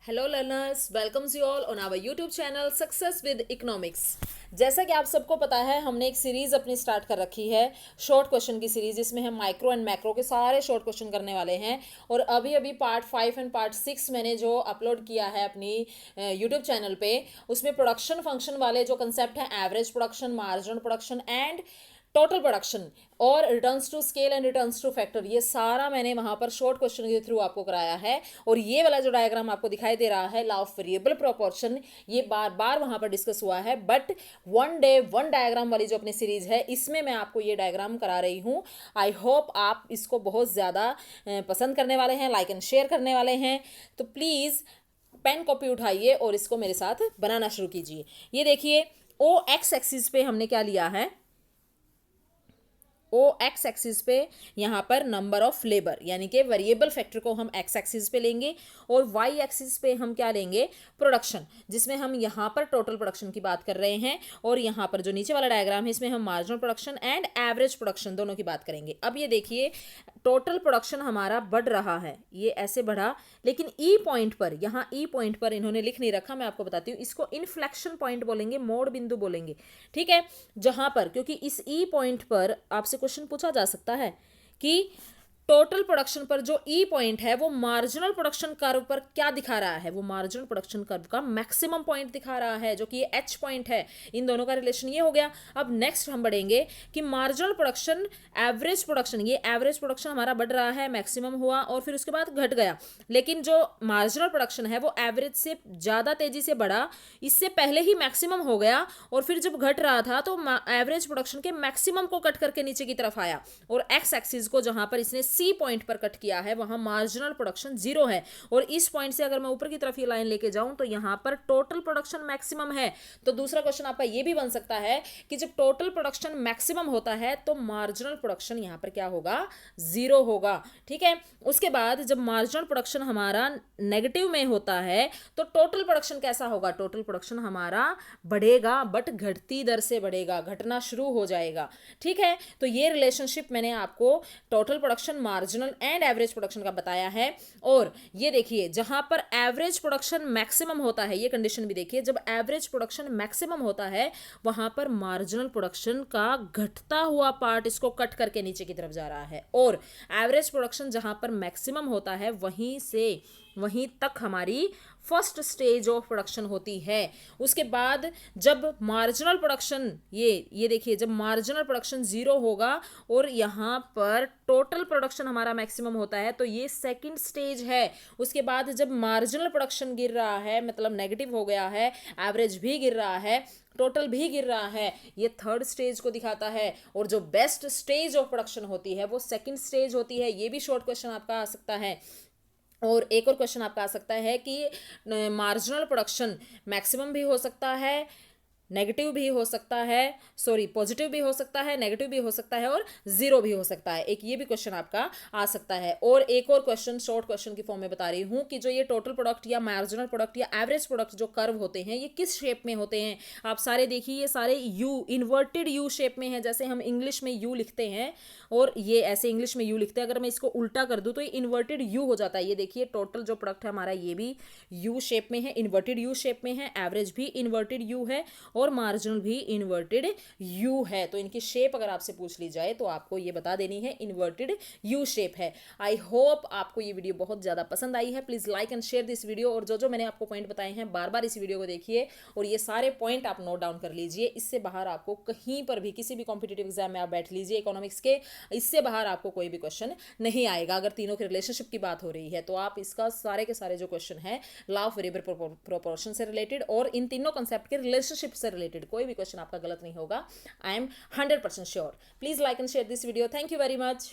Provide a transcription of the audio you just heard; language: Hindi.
Hello learners, welcomes you all on our YouTube channel success with economics. जैसा कि आप सबको पता है, हमने एक सीरीज़ अपनी स्टार्ट कर रखी है, शॉर्ट क्वेश्चन की सीरीज़, जिसमें हम माइक्रो एंड मैक्रो के सारे शॉर्ट क्वेश्चन करने वाले हैं। और अभी अभी पार्ट 5 एंड पार्ट 6 मैंने जो अपलोड किया है अपनी यूट्यूब चैनल पे, उसमें प्रोडक्शन फंक्शन वाले जो कंसेप्ट हैं, average production, marginal production and total production और returns to scale and returns to factor, ये सारा मैंने वहां पर शॉर्ट क्वेश्चन के थ्रू आपको कराया है। और ये वाला जो डायग्राम आपको दिखाई दे रहा है, लॉ ऑफ वेरिएबल प्रोपोर्शन, ये बार बार वहां पर डिस्कस हुआ है, but one day one diagram वाली जो अपनी सीरीज है, इसमें मैं आपको ये डायग्राम करा रही हूँ। आई होप आप इसको बहुत ज़्यादा पसंद करने वाले हैं, लाइक एंड शेयर करने वाले हैं। तो प्लीज़ पेन कॉपी उठाइए और इसको मेरे साथ बनाना शुरू कीजिए। ये देखिए, ओ एक्स एक्सिस पे हमने क्या लिया है, ओ एक्स एक्सिस पे यहाँ पर नंबर ऑफ लेबर यानी कि वेरिएबल फैक्टर को हम एक्स एक्सिस पे लेंगे, और वाई एक्सिस पे हम क्या लेंगे, प्रोडक्शन, जिसमें हम यहाँ पर टोटल प्रोडक्शन की बात कर रहे हैं। और यहाँ पर जो नीचे वाला डायग्राम है, इसमें हम marginal production and average production दोनों की बात करेंगे। अब ये देखिए, टोटल प्रोडक्शन हमारा बढ़ रहा है, ये ऐसे बढ़ा, लेकिन ई पॉइंट पर, यहाँ ई पॉइंट पर इन्होंने लिख नहीं रखा, मैं आपको बताती हूँ, इसको इन्फ्लेक्शन पॉइंट बोलेंगे, मोड़ बिंदु बोलेंगे, ठीक है। जहां पर, क्योंकि इस ई पॉइंट पर आपसे क्वेश्चन पूछा जा सकता है कि टोटल प्रोडक्शन पर जो ई पॉइंट है, वो मार्जिनल प्रोडक्शन कर्व पर क्या दिखा रहा है, वो मार्जिनल प्रोडक्शन कर्व का मैक्सिमम पॉइंट दिखा रहा है, जो कि ये एच पॉइंट है। इन दोनों का रिलेशन ये हो गया। अब नेक्स्ट हम बढ़ेंगे कि मार्जिनल प्रोडक्शन, एवरेज प्रोडक्शन, ये एवरेज प्रोडक्शन हमारा बढ़ रहा है, मैक्सिमम हुआ और फिर उसके बाद घट गया, लेकिन जो मार्जिनल प्रोडक्शन है वो एवरेज से ज़्यादा तेजी से बढ़ा, इससे पहले ही मैक्सिमम हो गया, और फिर जब घट रहा था तो एवरेज प्रोडक्शन के मैक्सिमम को कट करके नीचे की तरफ आया, और एक्स एक्सिस को जहां पर इसने सी पॉइंट पर कट किया है, वहां मार्जिनल प्रोडक्शन जीरो है। और इस पॉइंट से अगर मैं ऊपर की तरफ ये लाइन लेके जाऊं तो यहां पर टोटल प्रोडक्शन मैक्सिमम है। तो दूसरा क्वेश्चन आपका ये भी बन सकता है कि जब टोटल प्रोडक्शन मैक्सिमम होता है तो मार्जिनल प्रोडक्शन यहां पर क्या होगा, जीरो होगा, ठीक है। उसके बाद जब मार्जिनल प्रोडक्शन हमारा नेगेटिव में होता है तो टोटल प्रोडक्शन कैसा होगा, टोटल प्रोडक्शन हमारा बढ़ेगा, बट घटती दर से बढ़ेगा, घटना शुरू हो जाएगा, ठीक है। तो ये रिलेशनशिप मैंने आपको total production, marginal and average production का बताया है। और ये देखिए, जहां पर एवरेज प्रोडक्शन मैक्सिमम होता है, ये कंडीशन भी देखिए, जब एवरेज प्रोडक्शन मैक्सिमम होता है वहां पर मार्जिनल प्रोडक्शन का घटता हुआ पार्ट इसको कट करके नीचे की तरफ जा रहा है, और एवरेज प्रोडक्शन जहां पर मैक्सिमम होता है वहीं से वहीं तक हमारी फर्स्ट स्टेज ऑफ प्रोडक्शन होती है। उसके बाद जब मार्जिनल प्रोडक्शन, ये देखिए, जब मार्जिनल प्रोडक्शन जीरो होगा और यहाँ पर टोटल प्रोडक्शन हमारा मैक्सिमम होता है, तो ये सेकंड स्टेज है। उसके बाद जब मार्जिनल प्रोडक्शन गिर रहा है, मतलब नेगेटिव हो गया है, एवरेज भी गिर रहा है, टोटल भी गिर रहा है, ये थर्ड स्टेज को दिखाता है। और जो बेस्ट स्टेज ऑफ प्रोडक्शन होती है वो सेकंड स्टेज होती है। ये भी शॉर्ट क्वेश्चन आपका आ सकता है। और एक और क्वेश्चन आपका आ सकता है कि मार्जिनल प्रोडक्शन मैक्सिमम भी हो सकता है, नेगेटिव भी हो सकता है, सॉरी पॉजिटिव भी हो सकता है, नेगेटिव भी हो सकता है, और जीरो भी हो सकता है। एक ये भी क्वेश्चन आपका आ सकता है। और एक और क्वेश्चन शॉर्ट क्वेश्चन की फॉर्म में बता रही हूँ कि जो ये टोटल प्रोडक्ट या मार्जिनल प्रोडक्ट या एवरेज प्रोडक्ट जो कर्व होते हैं, ये किस शेप में होते हैं। आप सारे देखिए, ये सारे यू, इन्वर्टेड यू शेप में है, जैसे हम इंग्लिश में यू लिखते हैं, और ये ऐसे इंग्लिश में यू लिखते हैं। अगर मैं इसको उल्टा कर दूं तो ये इन्वर्टेड यू हो जाता है। ये देखिए, टोटल जो प्रोडक्ट है हमारा, ये भी यू शेप में है, इन्वर्टेड यू शेप में है, एवरेज भी इन्वर्टेड यू है, और मार्जिनल भी इन्वर्टेड यू है। तो इनकी शेप अगर आपसे पूछ ली जाए तो आपको ये बता देनी है, इन्वर्टेड यू शेप है। आई होप आपको ये वीडियो बहुत ज़्यादा पसंद आई है। Please like and share this video, और जो मैंने आपको पॉइंट बताए हैं, बार बार इस वीडियो को देखिए और ये सारे पॉइंट आप नोट डाउन कर लीजिए। इससे बाहर आपको कहीं पर भी, किसी भी कॉम्पिटेटिव एग्जाम में आप बैठ लीजिए इकोनॉमिक्स के, इससे बाहर आपको कोई भी क्वेश्चन नहीं आएगा। अगर तीनों के रिलेशनशिप की बात हो रही है तो आप इसका सारे के सारे जो क्वेश्चन है, लॉ ऑफ वेरिएबल प्रोपोर्शन से रिलेटेड और इन तीनों कॉन्सेप्ट के रिलेशनशिप से रिलेटेड, कोई भी क्वेश्चन आपका गलत नहीं होगा। I am 100% sure. Please like and share this video. Thank you very much.